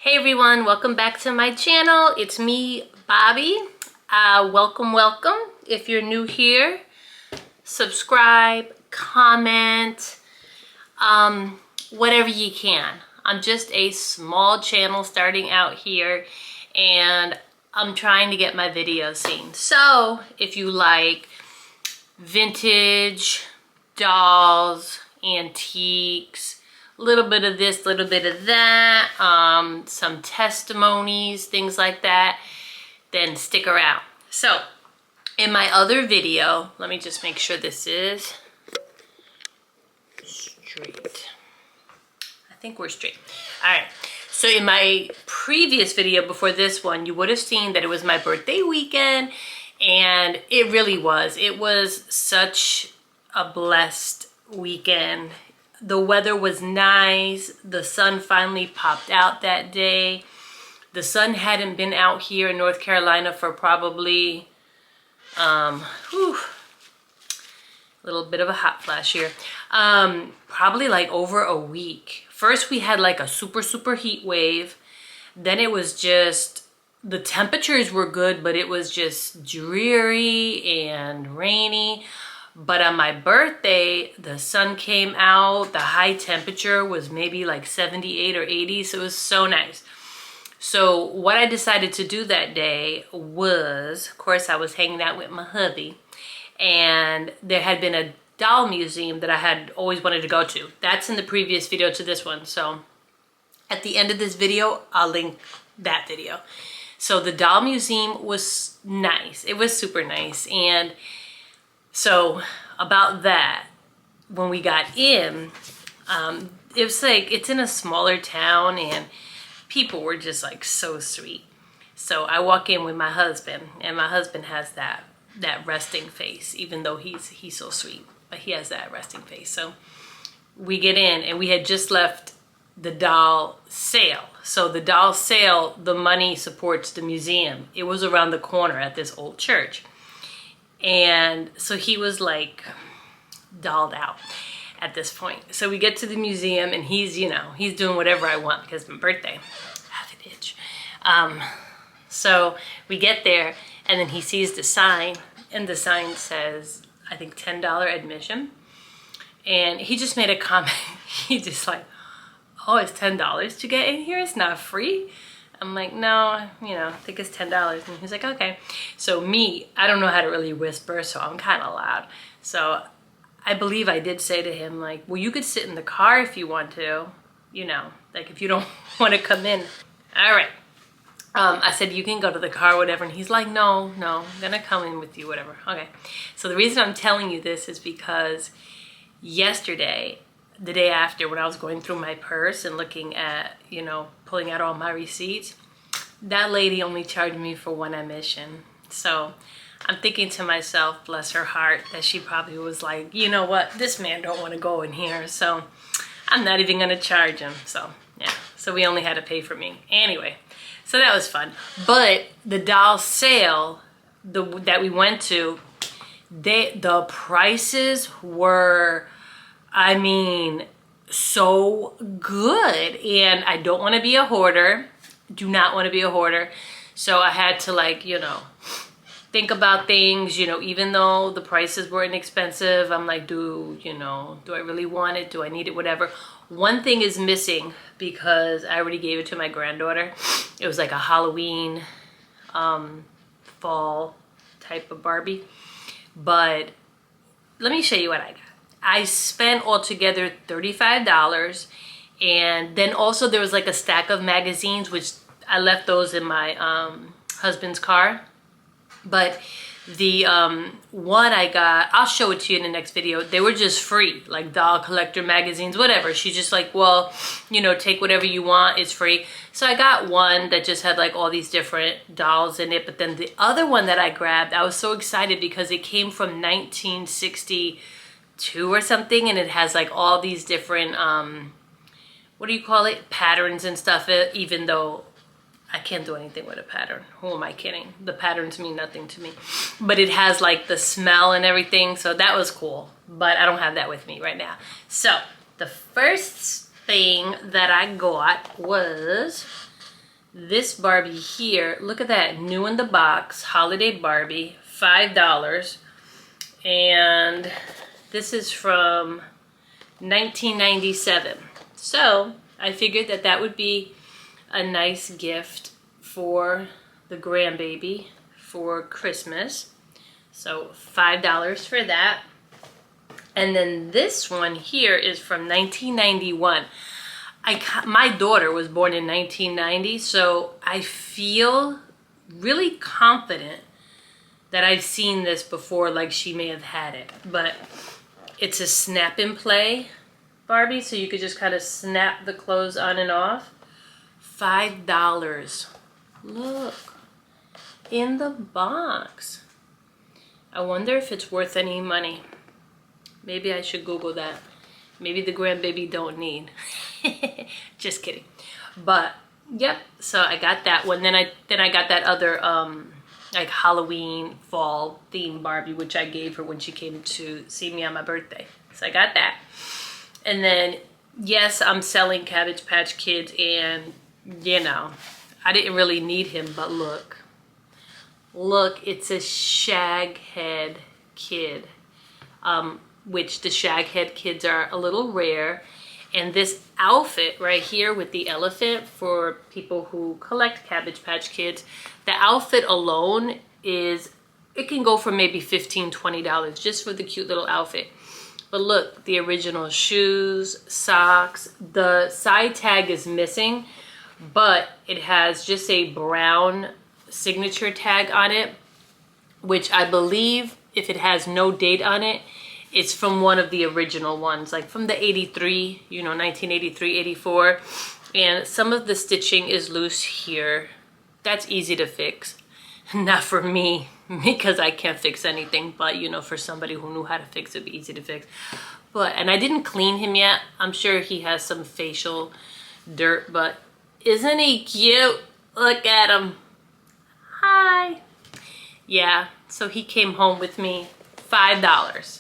Hey everyone, welcome back to my channel. It's me, Bobby. Welcome. If you're new here, subscribe, comment, whatever you can. I'm just a small channel starting out here and I'm trying to get my videos seen. So if you like vintage, dolls, antiques, a little bit of this, a little bit of that, some testimonies, things like that, then stick around. So in my other video, let me just make sure this is straight. I think we're straight. All right. So in my previous video before this one, you would have seen that it was my birthday weekend, and it really was. It was such a blessed weekend. The weather was nice. The sun finally popped out that day. The sun hadn't been out here in North Carolina for probably, a little bit of a hot flash here. Probably like over a week. First we had like a super heat wave. Then it was just, the temperatures were good, but it was just dreary and rainy. But on my birthday, the sun came out. The high temperature was maybe like 78 or 80. So it was so nice. So what I decided to do that day was, of course, I was hanging out with my hubby. And there had been a doll museum that I had always wanted to go to. That's in the previous video to this one. So at the end of this video, I'll link that video. So the doll museum was nice. It was super nice. And so about that, when we got in, it was like, it's in a smaller town and people were just like so sweet. So I walk in with my husband, and my husband has that resting face, even though he's so sweet, but he has that resting face. So we get in, and we had just left the doll sale. So the doll sale, the money supports the museum. It was around the corner at this old church. And so he was like dolled out at this point. So we get to the museum, and he's doing whatever I want because it's my birthday. Half an itch. So we get there, and then he sees the sign, and the sign says, I think $10 admission. And he just made a comment. He just like, oh, it's $10 to get in here? It's not free? I'm like, no, I think it's $10. And he's like, okay. So me, I don't know how to really whisper, so I'm kind of loud. So I believe I did say to him, like, well, you could sit in the car if you want to, like if you don't want to come in. All right. I said, you can go to the car, whatever. And he's like, no, I'm going to come in with you, whatever. Okay. So the reason I'm telling you this is because yesterday, the day after, when I was going through my purse and looking at, pulling out all my receipts, that lady only charged me for one admission. So I'm thinking to myself, bless her heart, that she probably was like, you know what, this man don't want to go in here, so I'm not even going to charge him. So yeah, so we only had to pay for me. Anyway, so that was fun. But the doll sale that we went to, the prices were, I mean, so good. And I don't want to be a hoarder. Do not want to be a hoarder. So I had to, like, think about things, even though the prices were inexpensive. I'm like, do I really want it? Do I need it? Whatever. One thing is missing because I already gave it to my granddaughter. It was like a Halloween fall type of Barbie. But let me show you what I got. I spent altogether $35, and then also there was like a stack of magazines, which I left those in my husband's car. But the one I got, I'll show it to you in the next video. They were just free, like doll collector magazines, whatever. She's just like, well, take whatever you want, it's free. So I got one that just had like all these different dolls in it. But then the other one that I grabbed, I was so excited because it came from 1962 or something, and it has like all these different what do you call it, patterns and stuff, even though I can't do anything with a pattern. Who am I kidding? The patterns mean nothing to me, but it has like the smell and everything, so that was cool. But I don't have that with me right now. So the first thing that I got was This Barbie here, look at that, new in the box, holiday Barbie, $5. And this is from 1997. So I figured that that would be a nice gift for the grandbaby for Christmas. So $5 for that. And then this one here is from 1991. My daughter was born in 1990, so I feel really confident that I've seen this before, like she may have had it. But it's a snap and play Barbie, so you could just kind of snap the clothes on and off. $5. Look, in the box. I wonder if it's worth any money. Maybe I should Google that. Maybe the grandbaby don't need. Just kidding. But yep, so I got that one. Then I got that other like Halloween fall theme Barbie, which I gave her when she came to see me on my birthday. So I got that. And then yes, I'm selling Cabbage Patch Kids, and you know, I didn't really need him, but look. Look, it's a shaghead kid. Which the shaghead kids are a little rare. And this outfit right here with the elephant, for people who collect Cabbage Patch Kids, the outfit alone is, it can go for maybe $15, $20 just for the cute little outfit. But look, the original shoes, socks, the side tag is missing, but it has just a brown signature tag on it, which I believe if it has no date on it, it's from one of the original ones, like from the 83, you know, 1983, 84. And some of the stitching is loose here. That's easy to fix. Not for me, because I can't fix anything, but you know, for somebody who knew how to fix it, it'd be easy to fix. But, and I didn't clean him yet. I'm sure he has some facial dirt, but isn't he cute? Look at him. Hi. Yeah, so he came home with me. $5.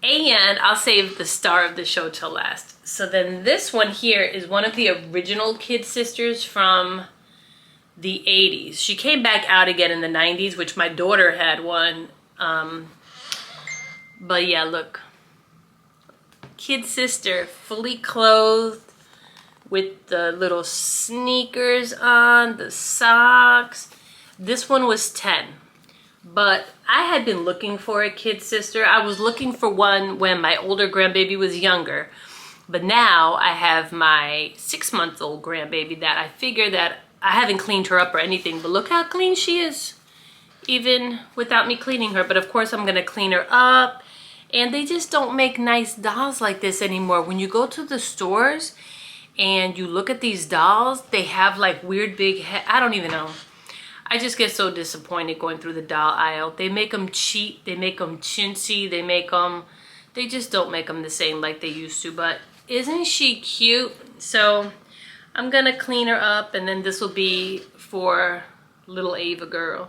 And I'll save the star of the show till last. So then this one here is one of the original Kid Sisters from the 80s. She came back out again in the 90s, which my daughter had one. But yeah, look. Kid Sister, fully clothed with the little sneakers on, the socks. This one was 10. But I had been looking for a Kid Sister. I was looking for one when my older grandbaby was younger. But now I have my 6-month-old grandbaby that I figure that I haven't cleaned her up or anything. But look how clean she is, even without me cleaning her. But of course I'm going to clean her up. And they just don't make nice dolls like this anymore. When you go to the stores and you look at these dolls, they have like weird big head. I don't even know. I just get so disappointed going through the doll aisle. They make them cheap. They make them chintzy. They just don't make them the same like they used to. But isn't she cute? So I'm going to clean her up, and then this will be for little Ava girl.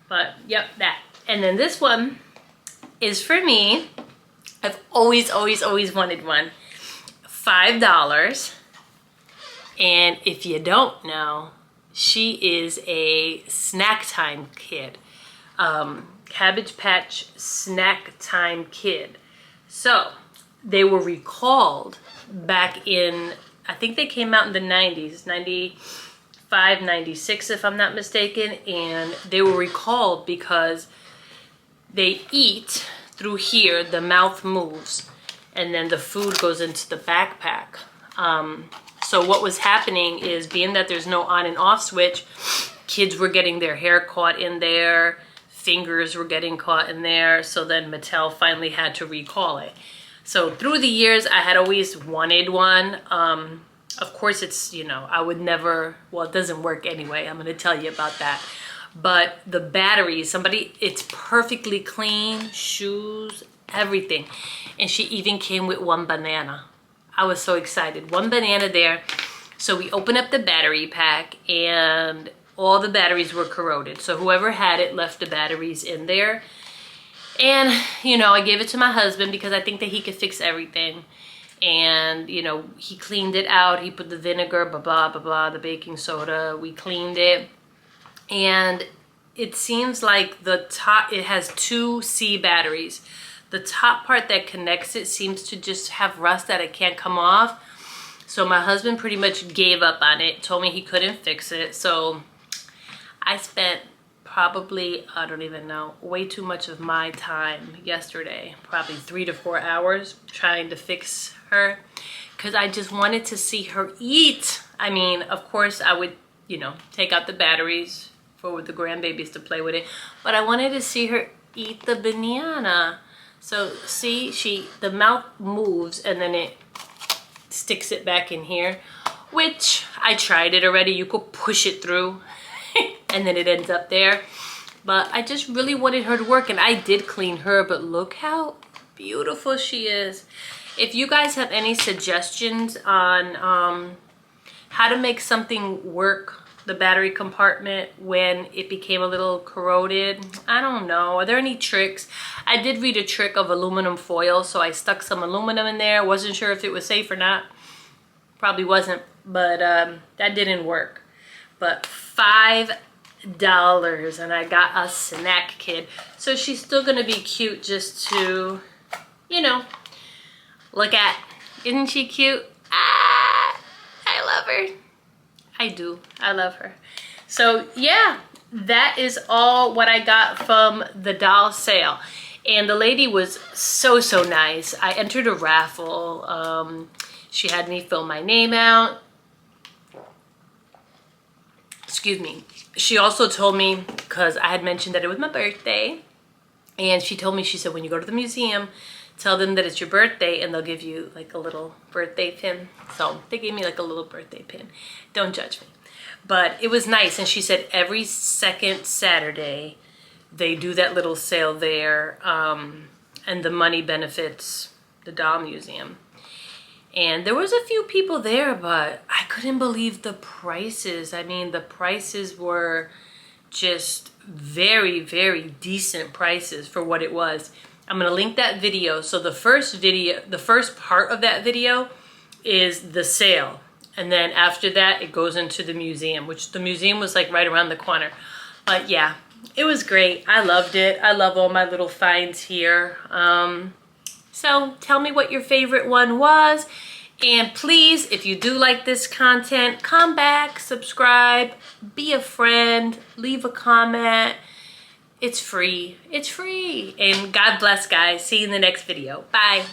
But yep, that. And then this one is for me. I've always wanted one. $5. And if you don't know, she is a snack time kid. Cabbage Patch snack time kid. So they were recalled back in, I think they came out in the 90s, 95, 96 if I'm not mistaken. And they were recalled because they eat through here, the mouth moves, and then the food goes into the backpack. So what was happening is, being that there's no on and off switch, kids were getting their hair caught in there, fingers were getting caught in there, so then Mattel finally had to recall it. So through the years, I had always wanted one. Of course, it's, you know, I would never, well, it doesn't work anyway. I'm going to tell you about that. But the batteries, it's perfectly clean, shoes, everything. And she even came with one banana. I was so excited. One banana there. So we opened up the battery pack and all the batteries were corroded. So whoever had it left the batteries in there. And, you know, I gave it to my husband because I think that he could fix everything. And, you know, he cleaned it out. He put the vinegar, blah, blah, blah, blah, the baking soda. We cleaned it. And it seems like the top, it has 2 C batteries. The top part that connects it seems to just have rust that it can't come off. So my husband pretty much gave up on it, told me he couldn't fix it. So I spent probably, I don't even know, way too much of my time yesterday, probably 3 to 4 hours trying to fix her, because I just wanted to see her eat. I mean, of course I would, you know, take out the batteries for the grandbabies to play with it, but I wanted to see her eat the banana. So see, the mouth moves and then it sticks it back in here, which I tried it already. You could push it through and then it ends up there. But I just really wanted her to work, and I did clean her, but look how beautiful she is. If you guys have any suggestions on how to make something work, the battery compartment, when it became a little corroded, I don't know. Are there any tricks? I did read a trick of aluminum foil, so I stuck some aluminum in there. Wasn't sure if it was safe or not. Probably wasn't, but that didn't work. But $5, and I got a snack kid. So she's still gonna be cute just to, you know, look at. Isn't she cute? Ah, I love her. I do. I love her. So yeah, that is all what I got from the doll sale. And the lady was so nice. I entered a raffle. She had me fill my name out. Excuse me. She also told me, because I had mentioned that it was my birthday, and she told me, she said, when you go to the museum, tell them that it's your birthday and they'll give you like a little birthday pin. So they gave me like a little birthday pin. Don't judge me. But it was nice. And she said every second Saturday they do that little sale there, and the money benefits the doll museum. And there was a few people there, but I couldn't believe the prices. I mean, the prices were just very decent prices for what it was. I'm gonna link that video. So the first part of that video is the sale. And then after that, it goes into the museum, which the museum was like right around the corner. But yeah, it was great. I loved it. I love all my little finds here. So tell me what your favorite one was. And please, if you do like this content, come back, subscribe, be a friend, leave a comment. It's free. It's free. And God bless, guys. See you in the next video. Bye.